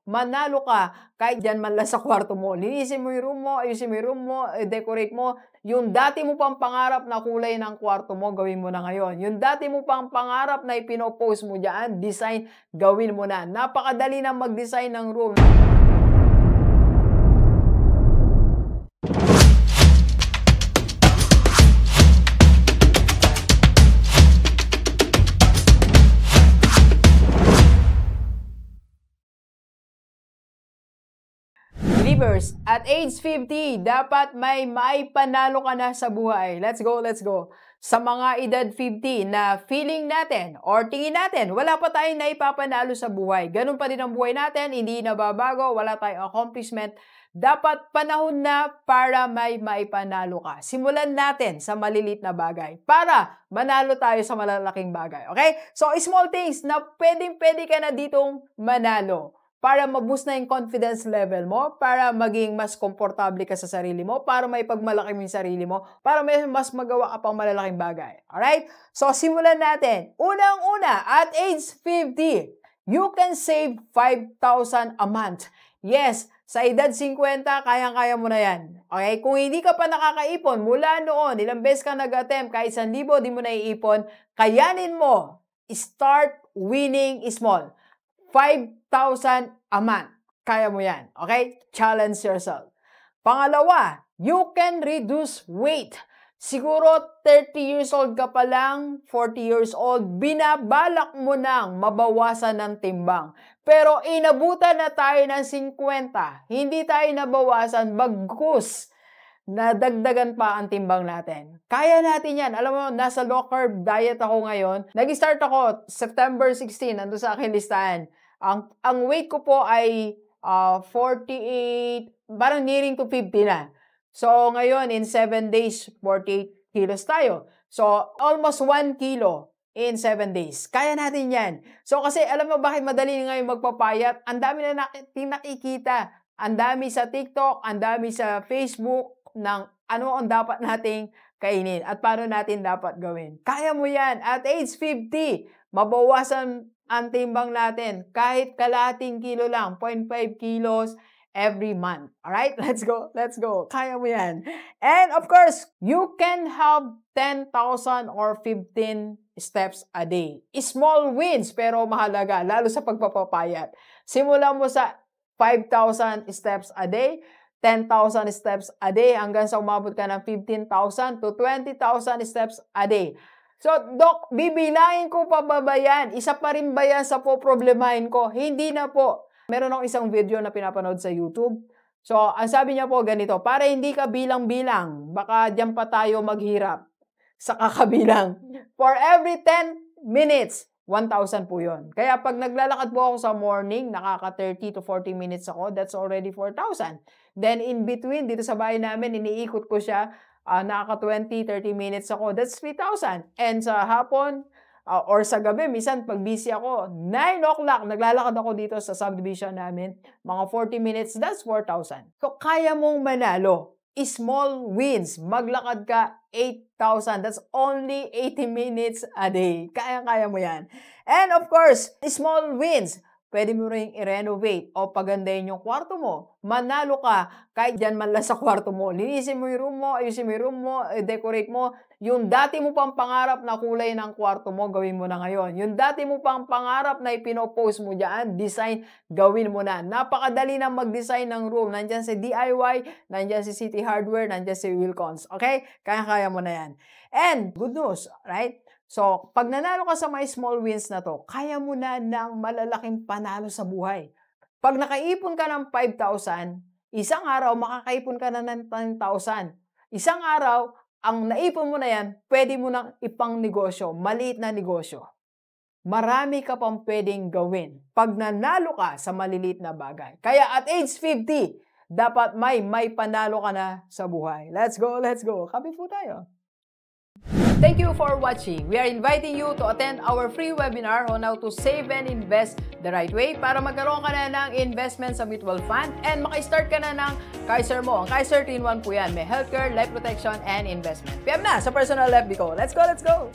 manalo ka kahit dyan man lang sa kwarto mo. Linisin mo yung room mo, ayusin mo yung room mo, decorate mo. Yung dati mo pang pangarap na kulay ng kwarto mo, gawin mo na ngayon. Yung dati mo pang pangarap na ipinopost mo dyan, design, gawin mo na. Napakadali na mag-design ng room. Believers, at age 50, dapat may maipanalo ka na sa buhay. Let's go, let's go. Sa mga edad 50 na feeling natin or tingin natin, wala pa tayong naipapanalo sa buhay. Ganun pa din ang buhay natin, hindi nababago, wala tayong accomplishment. Dapat panahon na para may maipanalo ka. Simulan natin sa malilit na bagay para manalo tayo sa malalaking bagay. Okay? So, small things na pwede ka na ditong manalo. Para ma-boost na yung confidence level mo, para maging mas komportable ka sa sarili mo, para may pagmalaki mo yung sarili mo, para may mas magawa ka pang malalaking bagay. Alright? So, simulan natin. Unang-una, at age 50, you can save 5,000 a month. Yes, sa edad 50, kayang-kaya mo na yan. Okay? Kung hindi ka pa nakakaipon, mula noon, ilang beses ka nag-attempt, kahit 1,000, di mo naiipon, kayanin mo. Start winning small. 5,000 a month. Kaya mo yan. Okay? Challenge yourself. Pangalawa, you can reduce weight. Siguro 30 years old ka pa lang, 40 years old, binabalak mo nang mabawasan ng timbang. Pero inabutan na tayo ng 50. Hindi tayo nabawasan, bagkus nadagdagan pa ang timbang natin. Kaya natin yan. Alam mo, nasa low carb diet ako ngayon. Nag-start ako September 16, nandun sa aking listahan. Ang weight ko po ay 48, parang nearing to 50 na. So, ngayon, in 7 days, 48 kilos tayo. So, almost 1 kilo in 7 days. Kaya natin yan. So, kasi alam mo bakit madali ngayon magpapayat? Ang dami na nakikita. Ang dami sa TikTok, ang dami sa Facebook ng ano ang dapat nating kainin at paano natin dapat gawin. Kaya mo yan. At age 50, mabawasan ang timbang natin kahit kalahating kilo lang, 0.5 kilos every month. Alright? Let's go. Let's go. Kaya mo yan. And of course, you can have 10,000 or 15 steps a day. Small wins pero mahalaga, lalo sa pagpapapayat. Simulan mo sa 5,000 steps a day, 10,000 steps a day, hanggang sa umabot ka ng 15,000 to 20,000 steps a day. So, Doc, bibilangin ko pa ba yan? Isa pa rin ba yan sa poproblemahin ko? Hindi na po. Meron akong isang video na pinapanood sa YouTube. So, ang sabi niya po ganito, para hindi ka bilang-bilang, baka dyan pa tayo maghirap sa kakabilang. For every 10 minutes, 1,000 po yun. Kaya pag naglalakad po ako sa morning, nakaka 30 to 40 minutes ako, that's already 4,000. Then in between, dito sa bahay namin, iniikot ko siya, nakaka 20, 30 minutes ako, that's 3,000. And sa hapon, or sa gabi, minsan pag busy ako, 9 o'clock, naglalakad ako dito sa subdivision namin, mga 40 minutes, that's 4,000. So kaya mong manalo. Small wins. Maglakad ka 8,000. That's only 80 minutes a day. Kaya-kaya mo yan. And of course, small wins. Pwede mo rin i-renovate o pagandahin yung kwarto mo. Manalo ka kahit dyan man lang sa kwarto mo. Linisin mo yung room mo, ayusin mo yung room mo, decorate mo. Yung dati mo pang pangarap na kulay ng kwarto mo, gawin mo na ngayon. Yung dati mo pang pangarap na ipinopost mo dyan, design, gawin mo na. Napakadali na mag-design ng room. Nandyan si DIY, nandyan si City Hardware, nandyan si Wilcons. Okay? Kaya-kaya mo na yan. And good news, right? So, pag nanalo ka sa mga small wins na to, kaya mo na ng malalaking panalo sa buhay. Pag nakaipon ka ng 5,000, isang araw makakaipon ka na ng 10,000. Isang araw, ang naipon mo na yan, pwede mo nang ipang negosyo, maliit na negosyo. Marami ka pang pwedeng gawin pag nanalo ka sa maliliit na bagay. Kaya at age 50, dapat may panalo ka na sa buhay. Let's go, let's go. Kapit po tayo. Thank you for watching. We are inviting you to attend our free webinar on how to save and invest the right way para magkaroon ka na ng investment sa mutual fund and maka-start ka na ng Kaiser mo. Ang Kaiser 3-in-1 po yan. May healthcare, life protection, and investment. PM na sa personal FB ko. Let's go, let's go!